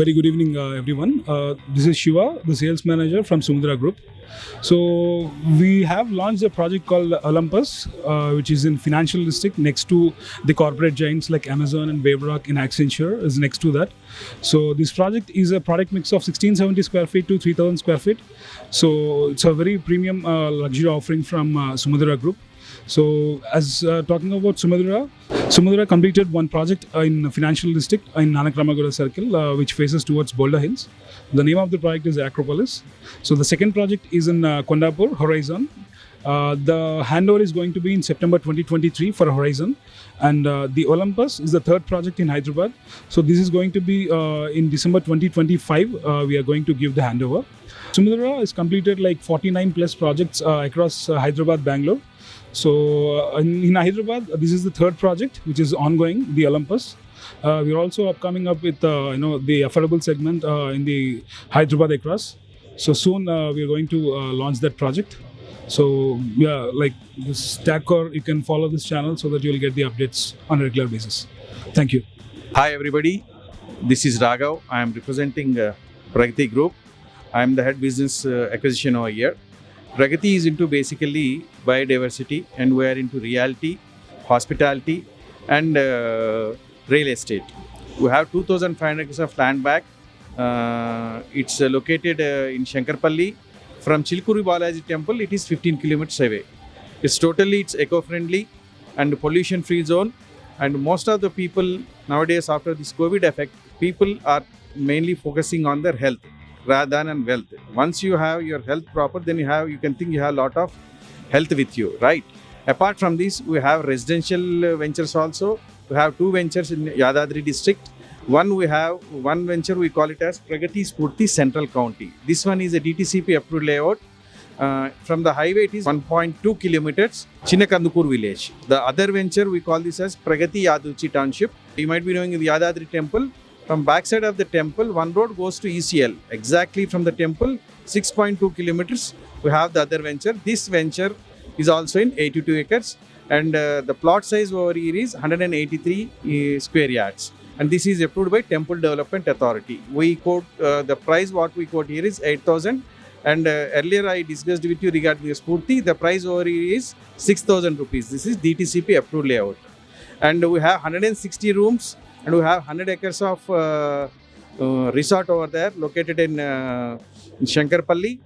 Very good evening, everyone. This is Shiva, the sales manager from Sumudra Group. So we have launched a project called Olympus, which is in Financial District next to the corporate giants like Amazon and Wavrock in Accenture is next to that. So this project is a product mix of 1670 square feet to 3000 square feet. So it's a very premium luxury offering from Sumudra Group. So as talking about Sumudra completed one project in Financial District in Nanak Ramagura Circle, which faces towards Boulder Hills. The name of the project is Acropolis. So the second project is in Kondapur, Horizon. The handover is going to be in September 2023 for Horizon. And the Olympus is the third project in Hyderabad. So this is going to be in December 2025, we are going to give the handover. Sumudra has completed like 49 plus projects across Hyderabad, Bangalore. So in Hyderabad, this is the third project which is ongoing, the Olympus. We are also coming up with the affordable segment in the Hyderabad across. So soon we are going to launch that project. So yeah, like this Tagcore, you can follow this channel so that you will get the updates on a regular basis. Thank you. Hi everybody, this is Raghav. I am representing Pragati Group. I am the head business acquisition over here. Pragati is into basically biodiversity, and we are into realty, hospitality and real estate. We have 2,500 acres of land back. It's located in Shankarpalli. From Chilkuri Balaji temple, it is 15 kilometers away. It's eco-friendly and pollution-free zone. And most of the people nowadays, after this COVID effect, people are mainly focusing on their health rather than wealth. Once you have your health proper, then you can think you have a lot of health with you, right? Apart from this, we have residential ventures also. We have two ventures in Yadadri district. One venture, we call it as Pragati Spurti Central County. This one is a DTCP approved layout. From the highway, it is 1.2 kilometers, Chinnakandukur village. The other venture, we call this as Pragati Yaduchi Township. You might be knowing the Yadadri temple. From backside of the temple, one road goes to ECL. Exactly from the temple, 6.2 kilometers, we have the other venture. This venture is also in 82 acres. And the plot size over here is 183 square yards. And this is approved by Temple Development Authority. We quote, the price what we quote here is 8,000. And earlier I discussed with you regarding the Spurti, the price over here is 6,000 rupees. This is DTCP approved layout. And we have 160 rooms. And we have 100 acres of resort over there located in Shankarpalli.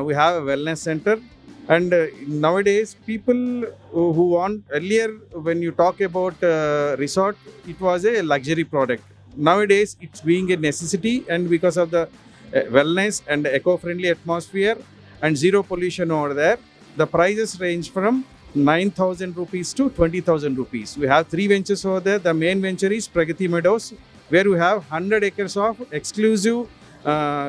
We have a wellness center. And nowadays, people who want, earlier when you talk about resort, it was a luxury product. Nowadays, it's being a necessity, and because of the wellness and eco-friendly atmosphere and zero pollution over there, the prices range from 9,000 rupees to 20,000 rupees. We have three ventures over there. The main venture is Pragati Meadows, where we have 100 acres of exclusive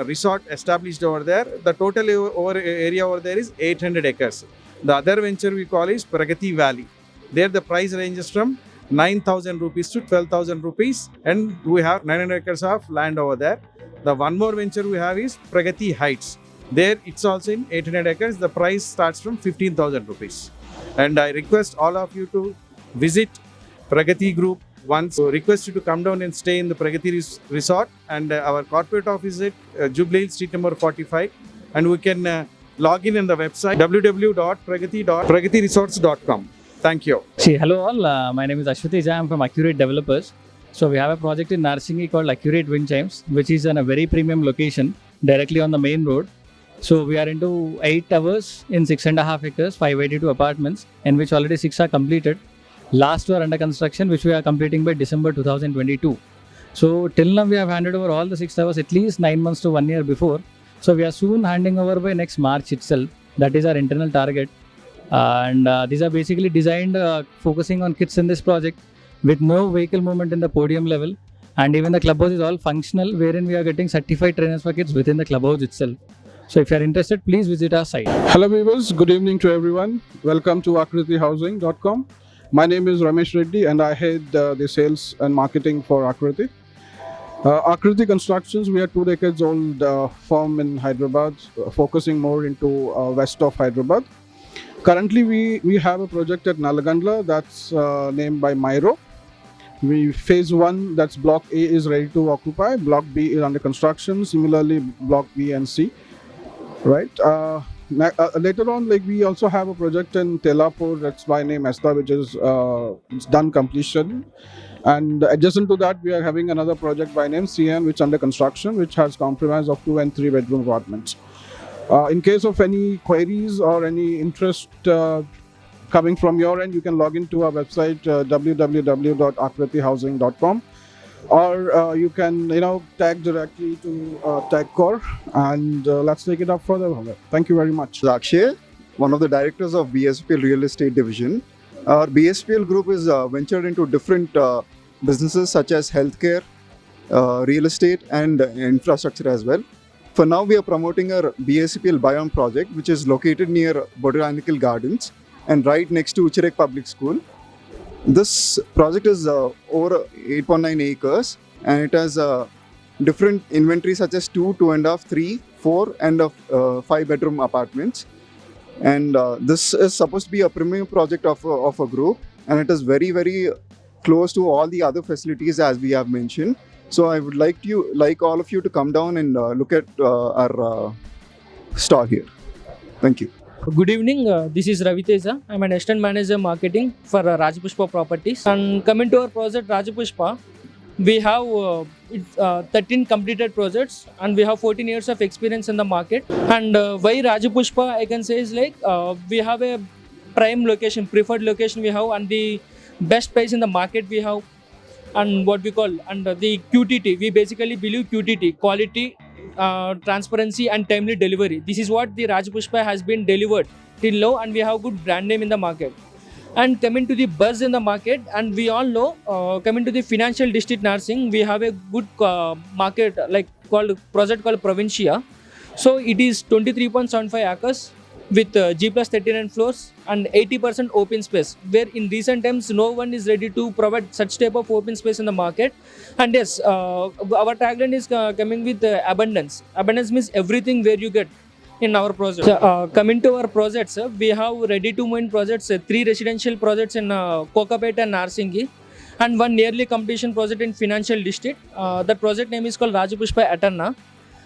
resort established over there. The total area over there is 800 acres. The other venture we call is Pragati Valley. There the price ranges from 9,000 rupees to 12,000 rupees, and we have 900 acres of land over there. The one more venture we have is Pragati Heights. There it's also in 800 acres. The price starts from 15,000 rupees. And I request all of you to visit Pragati Group once. So request you to come down and stay in the Pragati Resort, and our corporate office is at Jubilee Hills, Street number 45. And we can log in the website www.pragatiresorts.com. Thank you. Hello all. My name is Ashwati Jha. I'm from Accurate Developers. So we have a project in Narsingi called Accurate Wind Chimes, which is in a very premium location directly on the main road. So we are into 8 towers in 6.5 acres, 582 apartments, in which already 6 are completed. Last 2 are under construction, which we are completing by December 2022. So till now we have handed over all the 6 towers at least 9 months to 1 year before. So we are soon handing over by next March itself. That is our internal target. And these are basically designed focusing on kids in this project with no vehicle movement in the podium level. And even the clubhouse is all functional, wherein we are getting certified trainers for kids within the clubhouse itself. So if you are interested, please visit our site. Hello viewers, good evening to everyone. Welcome to akritihousing.com. My name is Ramesh Reddy and I head the sales and marketing for Akriti. Akriti Constructions, we are 2 decades old firm in Hyderabad, focusing more into west of Hyderabad. Currently we have a project at Nalagandla that's named by Myro. Phase 1, that's block A, is ready to occupy. Block B is under construction. Similarly, block B and C. Right. Later on, like, we also have a project in Telapur, that's by name Esta, which is it's done completion. And adjacent to that, we are having another project by name CN, which is under construction, which has compromise of 2 and 3 bedroom apartments. In case of any queries or any interest coming from your end, you can log into our website www.akritihousing.com, or you can tag directly to TagCore, and let's take it up further. Thank you very much. Akshay, one of the directors of BSPL Real Estate Division. Our BSPL group is ventured into different businesses such as healthcare, real estate, and infrastructure as well. For now, we are promoting our BSPL Biome project, which is located near Botanical Gardens and right next to Uchirek Public School. This project is over 8.9 acres, and it has different inventory such as 2, 2.5, 3, 4, and 5 bedroom apartments. And this is supposed to be a premium project of a group, and it is very, very close to all the other facilities as we have mentioned. So I would like all of you to come down and look at our store here. Thank you. Good evening, this is Ravi Teja. I'm an assistant manager marketing for Rajapushpa Properties. And coming to our project Rajapushpa, we have 13 completed projects, and we have 14 years of experience in the market. And why Rajapushpa, I can say, is like we have a prime location, preferred location we have, and the best price in the market we have, and what we call under the QTT. We basically believe QTT, quality, transparency, and timely delivery. This is what the Rajapushpa has been delivered till now, and we have good brand name in the market. And coming to the buzz in the market, and we all know, coming to the financial district nursing, we have a good market project called Provincia. So it is 23.75 acres with G+39 floors and 80% open space, where in recent times no one is ready to provide such type of open space in the market. And yes, our tagline is coming with abundance. Abundance means everything where you get in our project. Coming to our projects, we have ready to move in projects, 3 residential projects in Kokapet and Narsingi, and 1 nearly completion project in financial district. That project name is called Rajapushpa Atarna.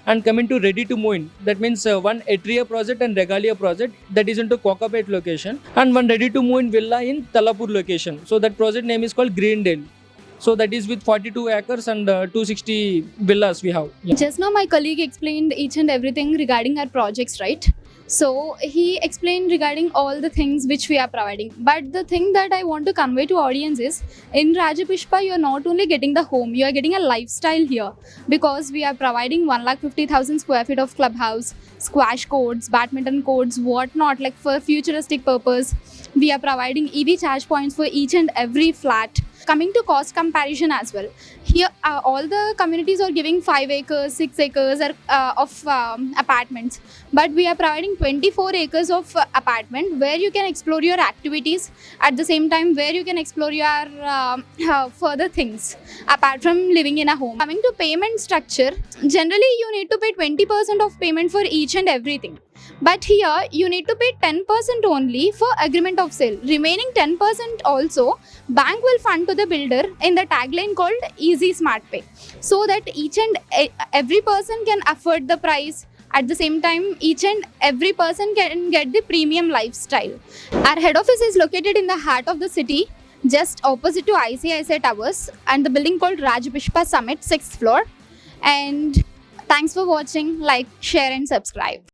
And coming to ready to move in, that means 1 Atria project and Regalia project, that is into Kokapet location, and 1 ready to move in villa in Talapur location. So that project name is called Greendale. So that is with 42 acres and 260 villas we have. Yeah. Just now my colleague explained each and everything regarding our projects, right? So he explained regarding all the things which we are providing. But the thing that I want to convey to audience is, in Rajapushpa, you are not only getting the home, you are getting a lifestyle here, because we are providing 150,000 square feet of clubhouse, squash courts, badminton courts, whatnot, like for futuristic purpose. We are providing EV charge points for each and every flat. Coming to cost comparison as well, here all the communities are giving 5 acres, 6 acres of apartments, but we are providing 24 acres of apartment where you can explore your activities, at the same time where you can explore your further things apart from living in a home. Coming to payment structure, generally you need to pay 20% of payment for each and everything. But here you need to pay 10% only for agreement of sale. Remaining 10% also bank will fund to the builder in the tagline called Easy Smart Pay, so that each and every person can afford the price. At the same time, each and every person can get the premium lifestyle. Our head office is located in the heart of the city, just opposite to ICICI Towers, and the building called Rajapushpa Summit, 6th floor. And thanks for watching. Like, share and subscribe.